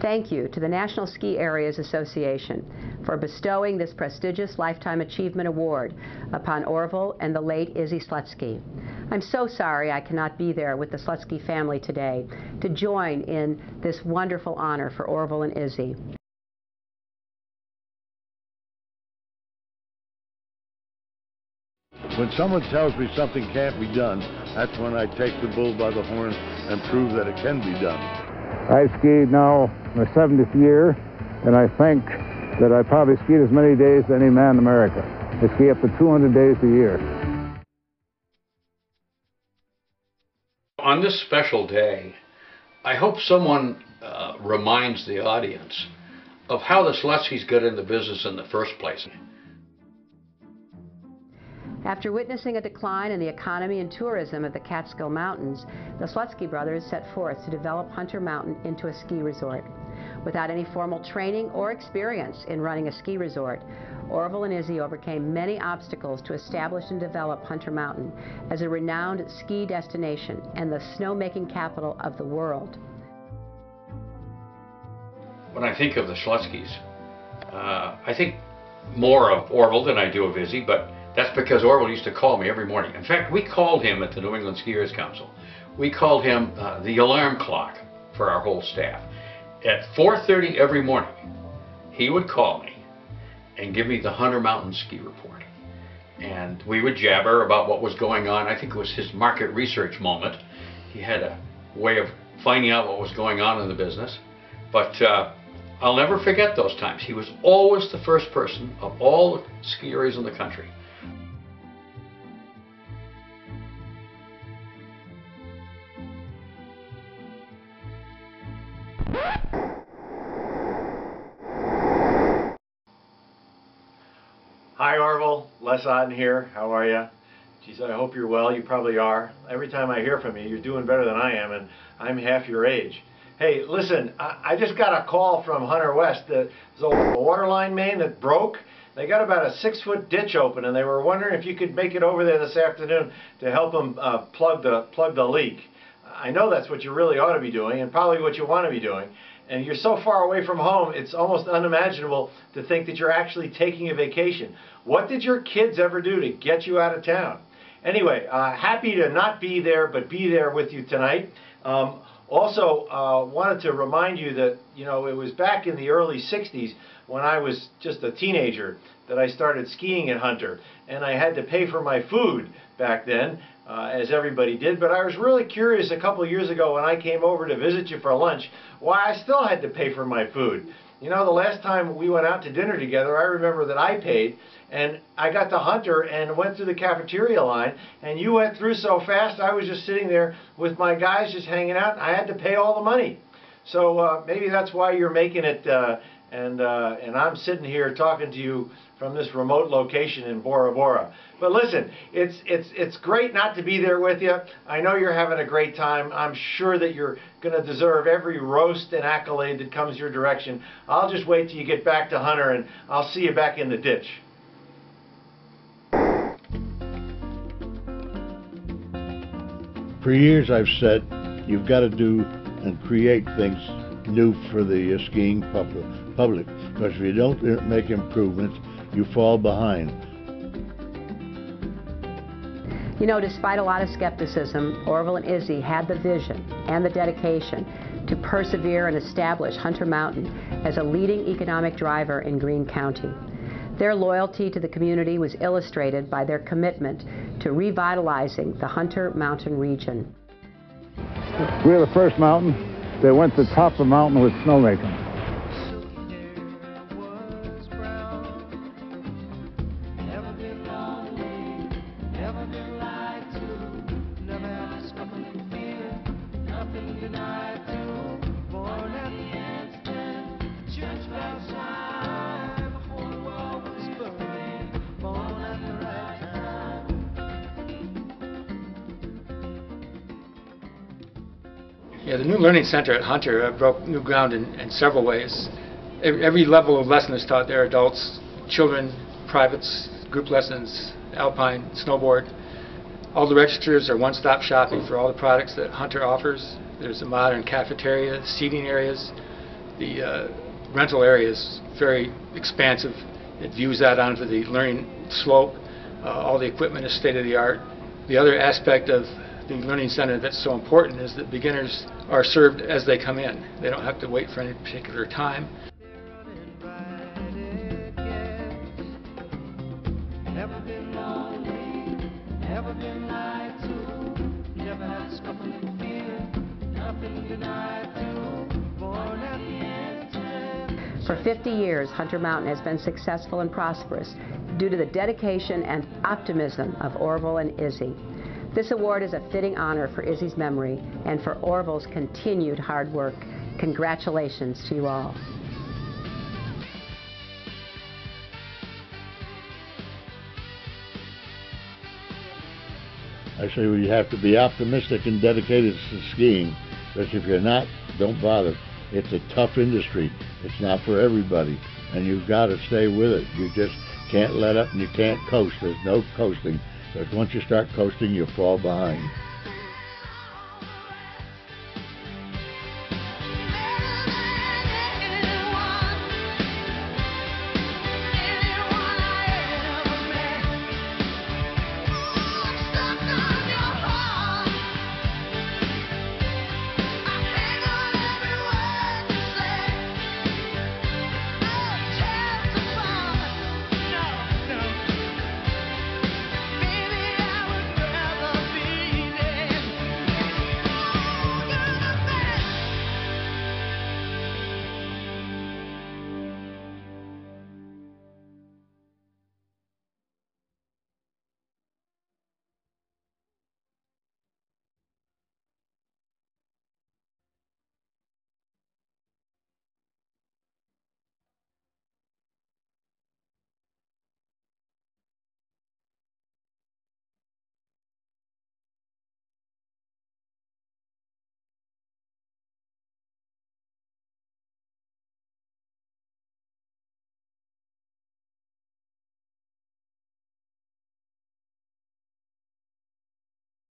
Thank you to the National Ski Areas Association for bestowing this prestigious Lifetime Achievement Award upon Orville and the late Izzy Slutzky. I'm so sorry I cannot be there with the Slutzky family today to join in this wonderful honor for Orville and Izzy. When someone tells me something can't be done, that's when I take the bull by the horn and prove that it can be done. I skied now my 70th year, and I think that I probably skied as many days as any man in America. I ski up to 200 days a year. On this special day, I hope someone reminds the audience of how the Slutzkys got in the business in the first place. After witnessing a decline in the economy and tourism of the Catskill Mountains, the Slutzky brothers set forth to develop Hunter Mountain into a ski resort. Without any formal training or experience in running a ski resort, Orville and Izzy overcame many obstacles to establish and develop Hunter Mountain as a renowned ski destination and the snowmaking capital of the world. When I think of the Slutzkys, I think more of Orville than I do of Izzy, but that's because Orville used to call me every morning. In fact, we called him at the New England Skiers Council. We called him the alarm clock for our whole staff. At 4:30 every morning, he would call me and give me the Hunter Mountain ski report. And we would jabber about what was going on. I think it was his market research moment. He had a way of finding out what was going on in the business. But I'll never forget those times. He was always the first person of all the ski areas in the country. Hi Orville, Les Otten here. How are you? Geez, I hope you're well. You probably are. Every time I hear from you, you're doing better than I am, and I'm half your age. Hey, listen, I just got a call from Hunter West. There's a water line main that broke. They got about a 6-foot ditch open, and they were wondering if you could make it over there this afternoon to help them plug the leak. I know that's what you really ought to be doing, and probably what you want to be doing. And you're so far away from home, it's almost unimaginable to think that you're actually taking a vacation. What did your kids ever do to get you out of town? Anyway, happy to not be there, but be there with you tonight. Also, wanted to remind you that, you know, it was back in the early 60s when I was just a teenager that I started skiing at Hunter. And I had to pay for my food back then, as everybody did. But I was really curious a couple of years ago when I came over to visit you for lunch, why I still had to pay for my food. You know, the last time we went out to dinner together, I remember that I paid, and I got to Hunter and went through the cafeteria line, and you went through so fast, I was just sitting there with my guys just hanging out, and I had to pay all the money. So maybe that's why you're making it, and I'm sitting here talking to you from this remote location in Bora Bora. But listen, it's great not to be there with you. I know you're having a great time. I'm sure that you're going to deserve every roast and accolade that comes your direction. I'll just wait till you get back to Hunter, and I'll see you back in the ditch. For years I've said you've got to do and create things new for the skiing public, because if you don't make improvements, you fall behind. You know, despite a lot of skepticism, Orville and Izzy had the vision and the dedication to persevere and establish Hunter Mountain as a leading economic driver in Greene County. Their loyalty to the community was illustrated by their commitment to revitalizing the Hunter Mountain region. We're the first mountain that went to the top of the mountain with snowmaking. Yeah, the new Learning Center at Hunter broke new ground in several ways. Every level of lesson is taught there: adults, children, privates, group lessons, alpine, snowboard. All the registers are one-stop shopping for all the products that Hunter offers. There's a modern cafeteria, seating areas, The rental area is very expansive. It views out onto the learning slope. All the equipment is state-of-the-art. The other aspect of the Learning Center that's so important is that beginners are served as they come in. They don't have to wait for any particular time. For 50 years, Hunter Mountain has been successful and prosperous due to the dedication and optimism of Orville and Izzy. This award is a fitting honor for Izzy's memory and for Orville's continued hard work. Congratulations to you all. I say you have to be optimistic and dedicated to skiing, because if you're not, don't bother. It's a tough industry. It's not for everybody, and you've got to stay with it. You just can't let up and you can't coast. There's no coasting, because once you start coasting, you fall behind.